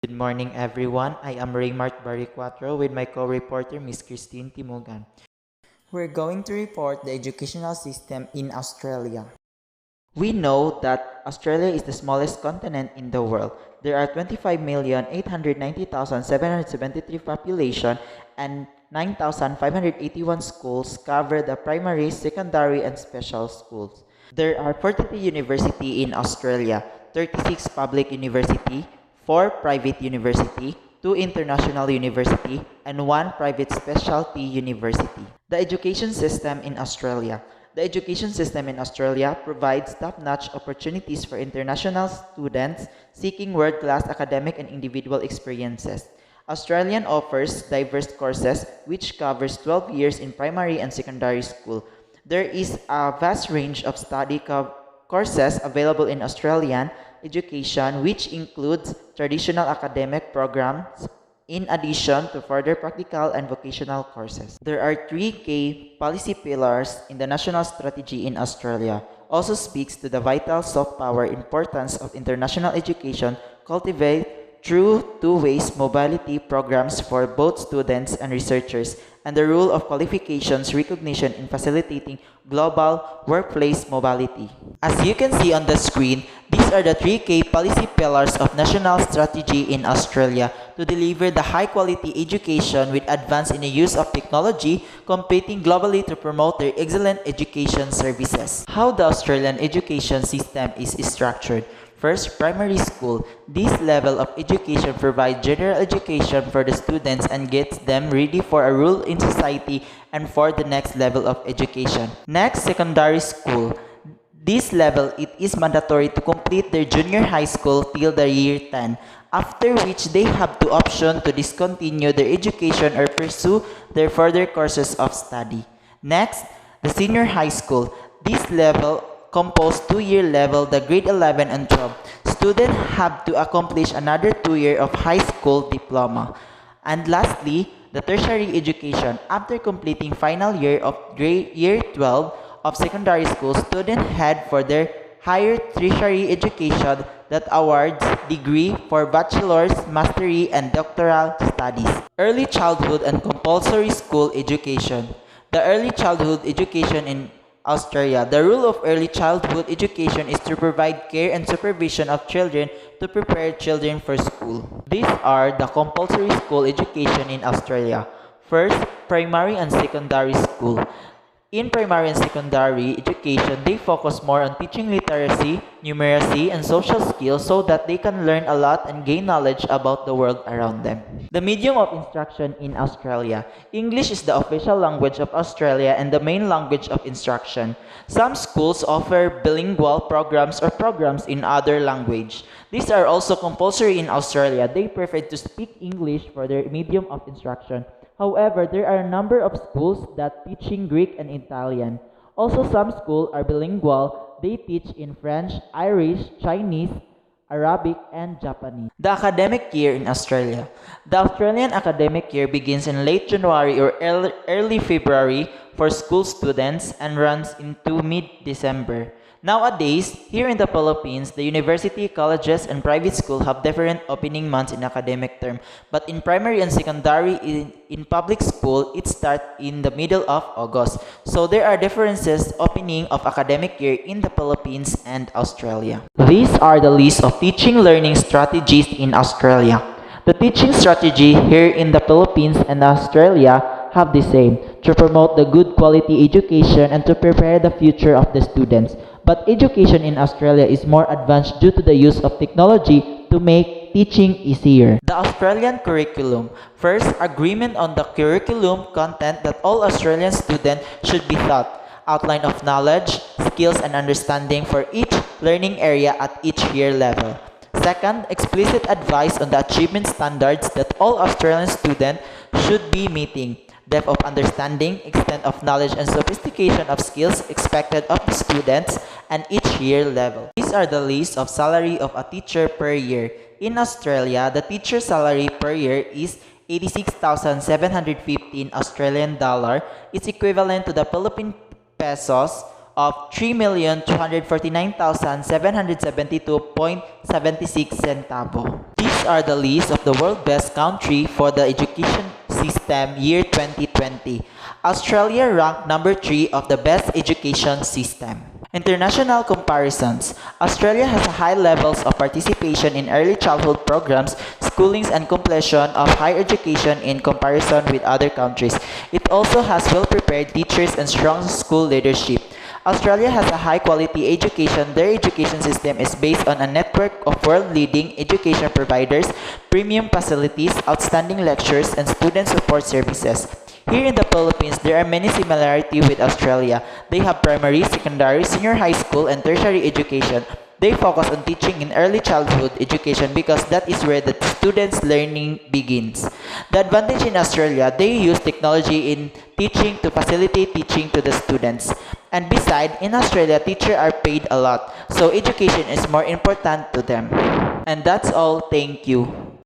Good morning, everyone. I am Raymart Baricuatro with my co-reporter, Miss Christine Timogan. We're going to report the educational system in Australia. We know that Australia is the smallest continent in the world. There are 25,890,773 population and 9,581 schools cover the primary, secondary, and special schools. There are 43 universities in Australia, 36 public university, 4 private university, 2 international university, and 1 private specialty university. The education system in Australia. The education system in Australia provides top-notch opportunities for international students seeking world-class academic and individual experiences. Australian offers diverse courses which covers 12 years in primary and secondary school. There is a vast range of courses available in Australian education which includes traditional academic programs in addition to further practical and vocational courses. There are three key policy pillars in the national strategy in Australia. Also speaks to the vital soft power importance of international education cultivate through two-way mobility programs for both students and researchers, and the role of qualifications recognition in facilitating global workplace mobility. As you can see on the screen, these are the three key policy pillars of national strategy in Australia to deliver the high-quality education with advance in the use of technology, competing globally to promote their excellent education services. How the Australian education system is structured. First, primary school. This level of education provides general education for the students and gets them ready for a role in society and for the next level of education. Next, secondary school. This level, it is mandatory to complete their junior high school till the year 10, after which they have the option to discontinue their education or pursue their further courses of study. Next, the senior high school. This level compose 2-year level, the grade 11 and 12. Students have to accomplish another 2 year of high school diploma. And lastly, the tertiary education. After completing final year of grade year 12 of secondary school, students head for their higher tertiary education that awards degree for bachelor's, mastery, and doctoral studies. Early childhood and compulsory school education. The early childhood education in Australia. The role of early childhood education is to provide care and supervision of children to prepare children for school. These are the compulsory school education in Australia. First, primary and secondary school. In primary and secondary education, they focus more on teaching literacy, numeracy, and social skills so that they can learn a lot and gain knowledge about the world around them. The medium of instruction in Australia. English is the official language of Australia and the main language of instruction. Some schools offer bilingual programs or programs in other language. These are also compulsory in Australia. They prefer to speak English for their medium of instruction. However, there are a number of schools that teaching Greek and Italian. Also, some schools are bilingual. They teach in French, Irish, Chinese, Arabic, and Japanese. The academic year in Australia. The Australian academic year begins in late January or early February for school students and runs into mid-December. Nowadays, here in the Philippines, the university, colleges, and private schools have different opening months in academic term. But in primary and secondary, in public school, it starts in the middle of August. So there are differences opening of academic year in the Philippines and Australia. These are the list of teaching learning strategies in Australia. The teaching strategy here in the Philippines and Australia have the same, to promote the good quality education and to prepare the future of the students. But education in Australia is more advanced due to the use of technology to make teaching easier. The Australian curriculum. First, agreement on the curriculum content that all Australian students should be taught. Outline of knowledge, skills, and understanding for each learning area at each year level. Second, explicit advice on the achievement standards that all Australian students should be meeting. Depth of understanding, extent of knowledge, and sophistication of skills expected of the students and each year level. These are the list of salary of a teacher per year. In Australia, the teacher salary per year is 86,715 Australian dollar. It's equivalent to the Philippine pesos of 3,249,772.76 centavo. These are the list of the world best country for the education system year 2020. Australia ranked number 3 of the best education system. International comparisons. Australia has high levels of participation in early childhood programs, schoolings, and completion of higher education in comparison with other countries. It also has well-prepared teachers and strong school leadership. Australia has a high quality education. Their education system is based on a network of world-leading education providers, premium facilities, outstanding lectures, and student support services. Here in the Philippines, there are many similarities with Australia. They have primary, secondary, senior high school, and tertiary education. They focus on teaching in early childhood education because that is where the students' learning begins. The advantage in Australia, they use technology in teaching to facilitate teaching to the students. And beside, in Australia, teachers are paid a lot, so education is more important to them. And that's all. Thank you.